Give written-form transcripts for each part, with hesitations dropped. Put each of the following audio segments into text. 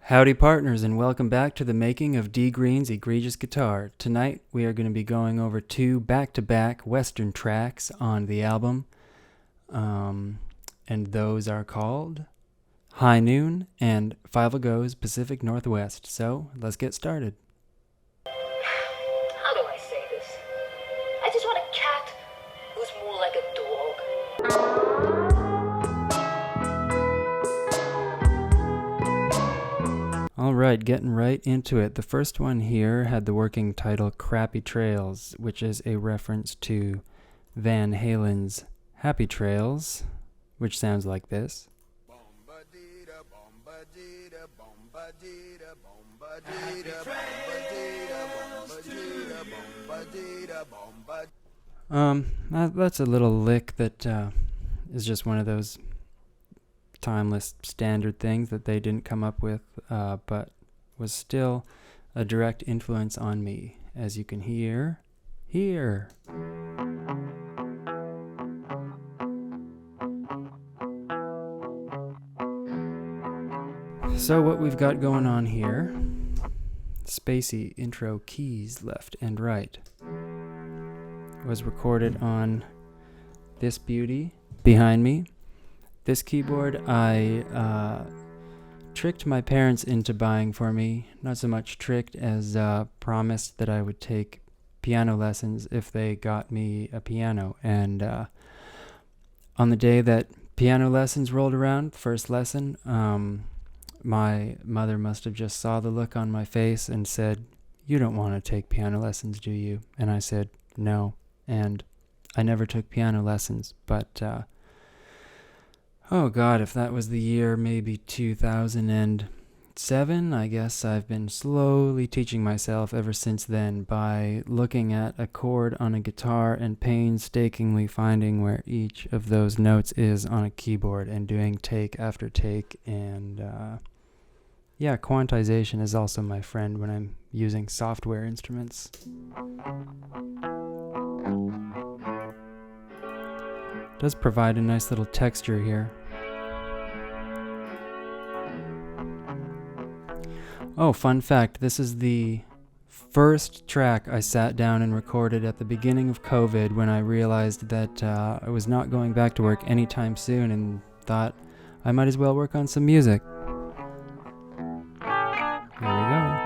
Howdy partners, and welcome back to the making of D. Greene's Egregious guitar. Tonight we are going to be going over two back-to-back Western tracks on the album, and those are called High Noon and Five Goes Pacific Northwest. So let's get started. How do I say this? I just want a cat who's more like a dog. Alright, getting right into it. The first one here had the working title Crappy Trails, which is a reference to Van Halen's Happy Trails, which sounds like this. That's a little lick that is just one of those timeless standard things that they didn't come up with, but was still a direct influence on me, as you can hear here. So what we've got going on here, spacey intro keys left and right, was recorded on this beauty behind me. This keyboard I tricked my parents into buying for me. Not so much tricked as promised that I would take piano lessons if they got me a piano. And on the day that piano lessons rolled around, first lesson, my mother must have just saw the look on my face and said, "You don't want to take piano lessons, do you?" And I said, "No." And I never took piano lessons, but oh God, if that was the year maybe 2007, I guess I've been slowly teaching myself ever since then by looking at a chord on a guitar and painstakingly finding where each of those notes is on a keyboard and doing take after take. And yeah, quantization is also my friend when I'm using software instruments. Does provide a nice little texture here. Oh, fun fact, this is the first track I sat down and recorded at the beginning of COVID when I realized that I was not going back to work anytime soon and thought I might as well work on some music. Here we go.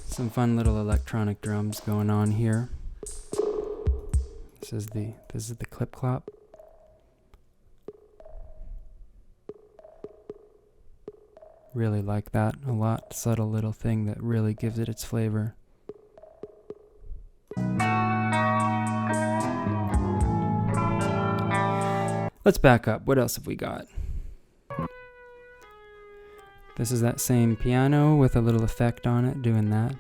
Some fun little electronic drums going on here. This is the clip clop. Really like that a lot. Subtle little thing that really gives it its flavor. Let's back up. What else have we got? This is that same piano with a little effect on it, doing that.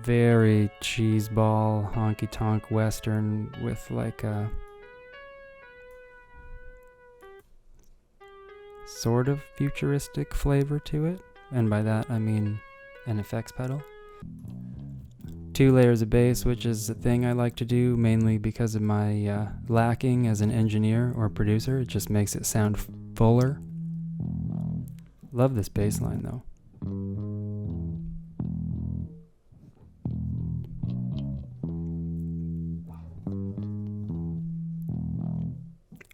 Very cheeseball, honky-tonk western with like a sort of futuristic flavor to it. And by that I mean an effects pedal. 2 layers of bass, which is a thing I like to do mainly because of my lacking as an engineer or producer. It just makes it sound fuller. Love this bass line though.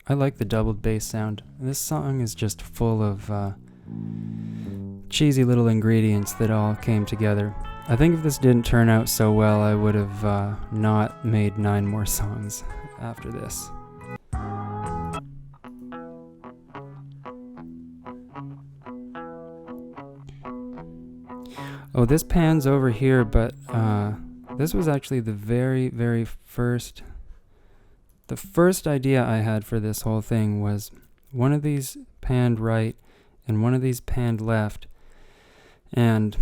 I like the doubled bass sound. This song is just full of cheesy little ingredients that all came together. I think if this didn't turn out so well, I would have not made 9 more songs after this. Oh, this pans over here, but this was actually the very, very first... The first idea I had for this whole thing was one of these panned right and one of these panned left, and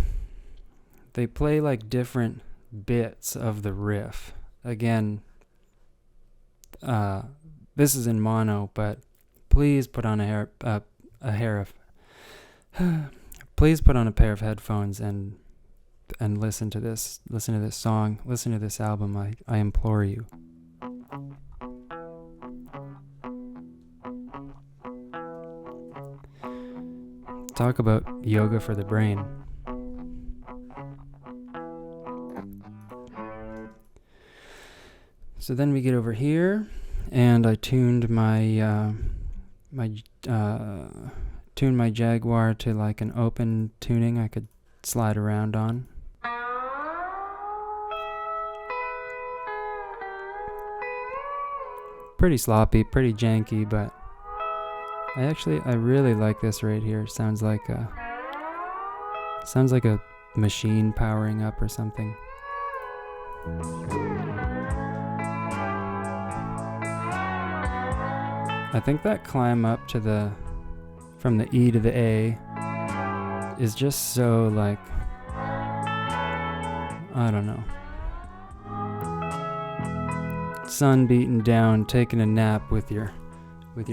they play like different bits of the riff. Again, this is in mono, but please put on please put on a pair of headphones and and listen to this song, listen to this album. I implore you. Talk about yoga for the brain. So then we get over here, and I tuned my tuned my Jaguar to like an open tuning I could slide around on. Pretty sloppy, pretty janky, but I really like this right here. Sounds like a machine powering up or something. I think that climb up to from the E to the A is just so like, I don't know. Sun beating down, taking a nap with your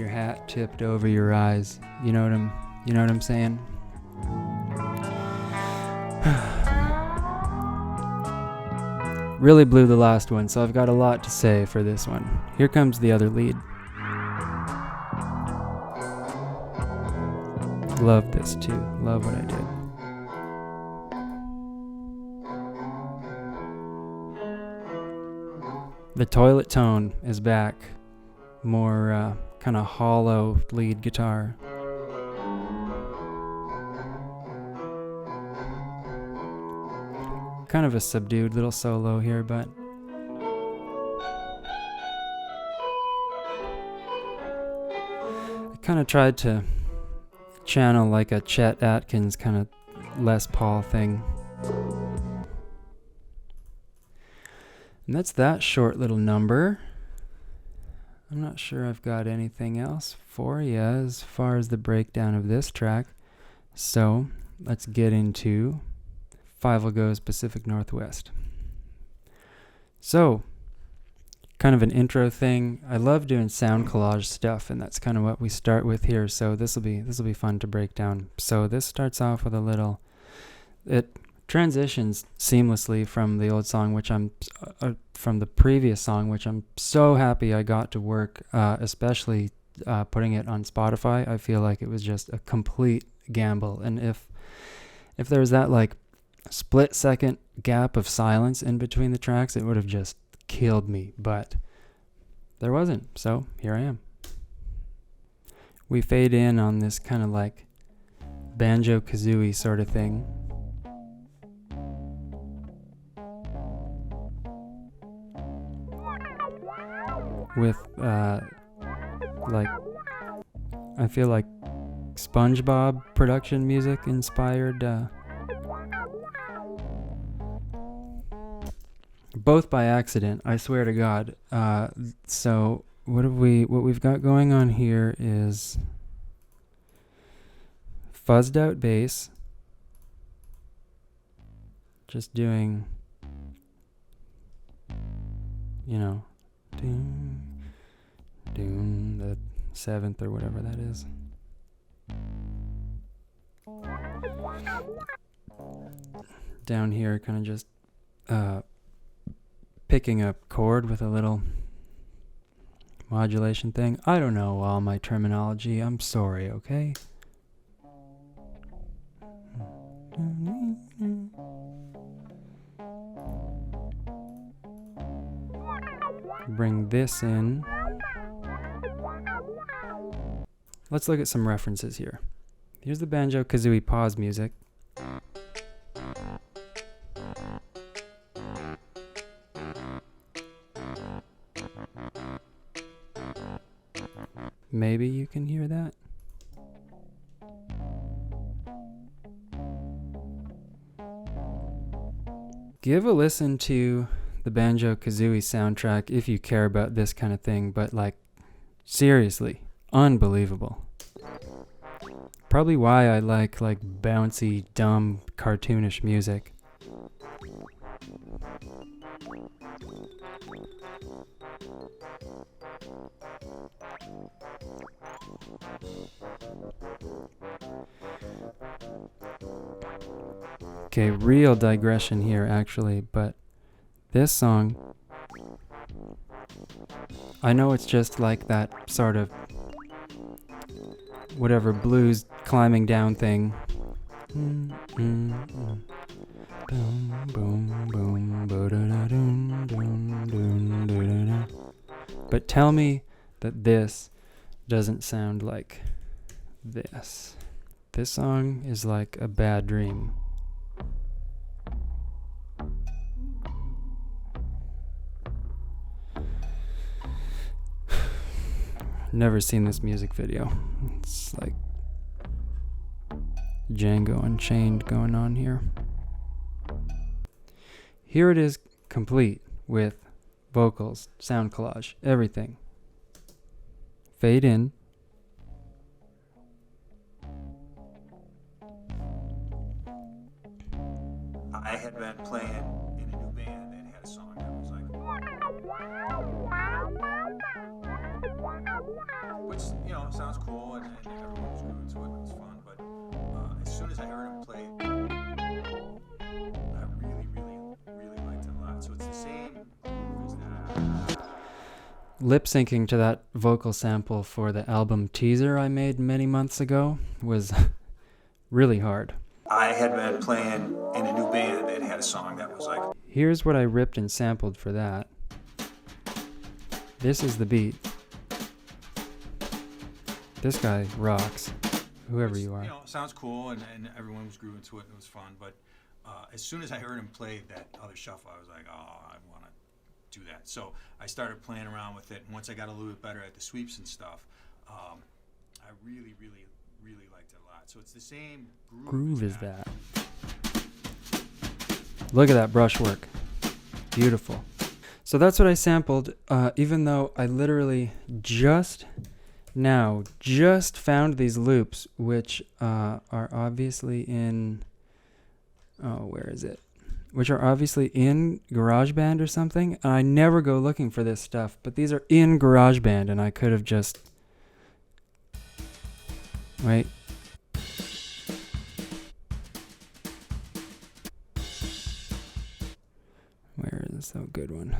hat tipped over your eyes. You know what I'm saying? Really blew the last one, so I've got a lot to say for this one. Here comes the other lead. Love this too. Love what I did. The toilet tone is back. More kind of hollow lead guitar. Kind of a subdued little solo here, but I kind of tried to channel like a Chet Atkins kind of Les Paul thing. And that's that short little number. I'm not sure I've got anything else for you as far as the breakdown of this track. So let's get into Fievel Goes Pacific Northwest. So, kind of an intro thing. I love doing sound collage stuff, and that's kind of what we start with here. So this will be fun to break down. So this starts off with a little. It transitions seamlessly from the old song, from the previous song, which I'm so happy I got to work, especially putting it on Spotify. I feel like it was just a complete gamble, and if there was that like split second gap of silence in between the tracks, it would have just killed me, but there wasn't, so here I am. We fade in on this kind of like banjo-kazooie sort of thing. With like, I feel like SpongeBob production music inspired, both by accident, I swear to God. So what we've got going on here is fuzzed out bass, just doing, doom the seventh or whatever that is. Down here, kind of just picking a chord with a little modulation thing. I don't know all my terminology. I'm sorry, okay? Bring this in. Let's look at some references here. Here's the banjo-kazooie pause music. Maybe you can hear that. Give a listen to the Banjo-Kazooie soundtrack if you care about this kind of thing, but like, seriously, unbelievable. Probably why I like bouncy, dumb, cartoonish music. Okay, real digression here actually, but this song, I know it's just like that sort of whatever blues climbing down thing. Boom, boom, boom, ba-da-da-dum, dum, dum, da-da-da. But tell me that this doesn't sound like this. This song is like a bad dream. Never seen this music video. It's like Django Unchained going on here. Here it is complete with vocals, sound collage, everything. Fade in. I had been playing in a new band that had a song that was like, which, you know, sounds cool, and everyone was grooving to it, and it was fun, but as soon as I heard him play, I really liked it a lot. So it's the same groove as that. Lip syncing to that vocal sample for the album teaser I made many months ago was really hard. I had been playing in a new band that had a song that was like, Here's what I ripped and sampled for that. This is the beat. This guy rocks, whoever you are. You know, sounds cool, and everyone was grooving to it, and it was fun, but as soon as I heard him play that other shuffle, I was like, oh, I want to do that. So I started playing around with it, and once I got a little bit better at the sweeps and stuff, I really liked it a lot. So it's the same Groove is that. Look at that brushwork. Beautiful. So that's what I sampled, even though I literally just found these loops, which are obviously in, where is it? Which are obviously in GarageBand or something. And I never go looking for this stuff, but these are in GarageBand, and I could have just, wait. Where is this? Oh, good one.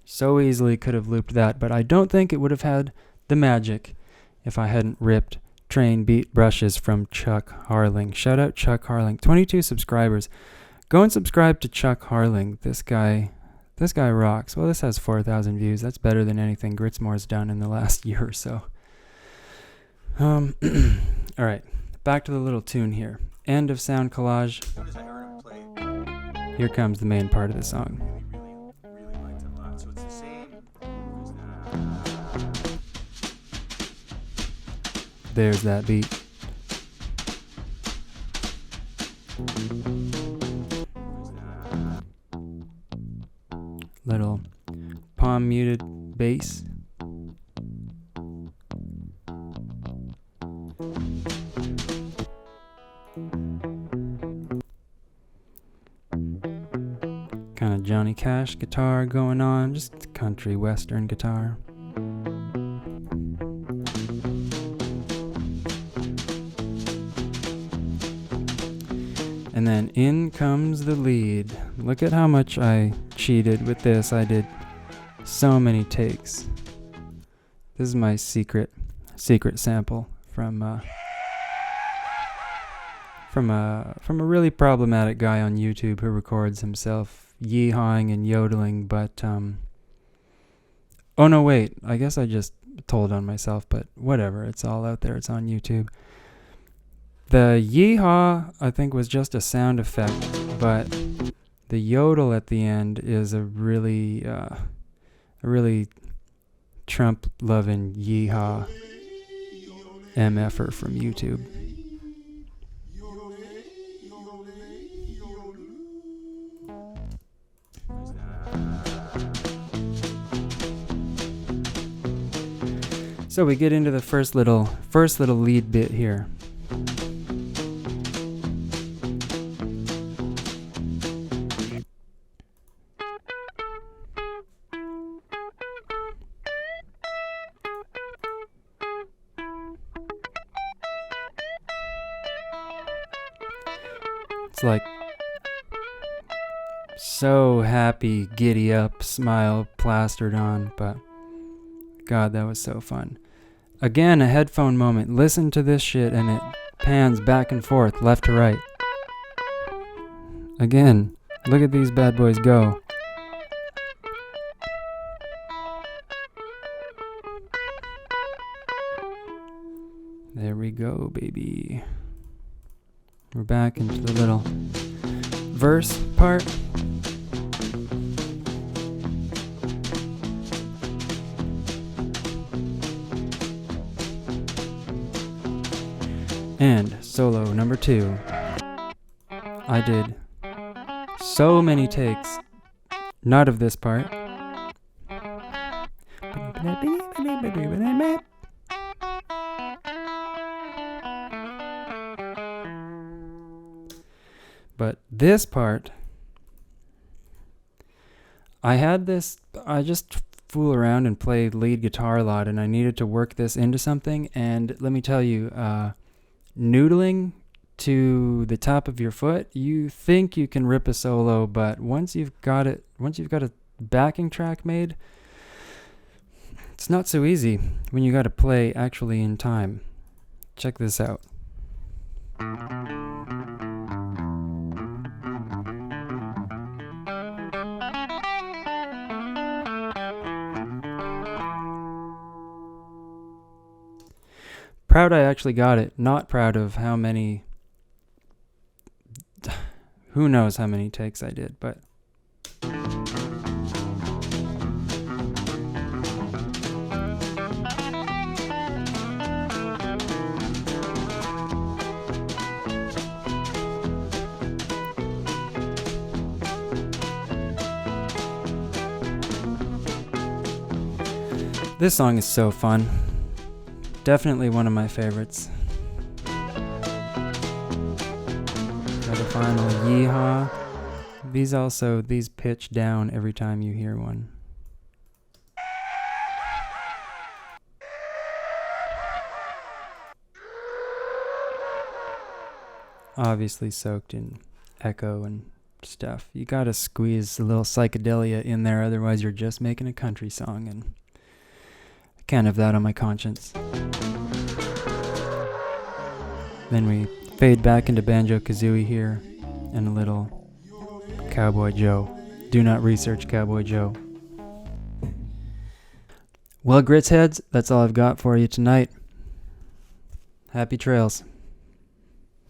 So easily could have looped that, but I don't think it would have had the magic if I hadn't ripped Train Beat Brushes from Chuck Harling. Shout out Chuck Harling. 22 subscribers. Go and subscribe to Chuck Harling. This guy rocks. Well, this has 4,000 views. That's better than anything Gritsmore's done in the last year or so. All right, back to the little tune here. End of sound collage. As soon as I heard him play, Here comes the main part of the song. really liked it a lot. So it's the same groove as that. There's that beat. Little palm muted bass. Kind of Johnny Cash guitar going on, just country western guitar. And then in comes the lead. Look at how much I cheated with this. I did so many takes. This is my secret sample from a really problematic guy on YouTube who records himself yeehawing and yodeling, but oh no, wait, I guess I just told on myself, but whatever, it's all out there, it's on YouTube. The yeehaw, I think, was just a sound effect, but the yodel at the end is a really Trump-loving yeehaw MFer from YouTube. So we get into the first little lead bit here. It's like so happy, giddy up, smile plastered on, but God, that was so fun. Again, a headphone moment. Listen to this shit and it pans back and forth, left to right. Again, look at these bad boys go. There we go, baby. We're back into the little verse part. And solo number 2. I did so many takes, not of this part. But this part, I just fool around and play lead guitar a lot, and I needed to work this into something, and let me tell you, noodling to the top of your foot, you think you can rip a solo, but once you've got a backing track made, it's not so easy when you got to play actually in time. Check this out. Proud I actually got it. Not proud of how many... Who knows how many takes I did, but... This song is so fun. Definitely one of my favorites. Got a final yeehaw. These pitch down every time you hear one. Obviously soaked in echo and stuff. You gotta squeeze a little psychedelia in there, otherwise you're just making a country song, and I can't have that on my conscience. Then we fade back into Banjo-Kazooie here, and a little Cowboy Joe. Do not research Cowboy Joe. Well, Grits Heads, that's all I've got for you tonight. Happy trails.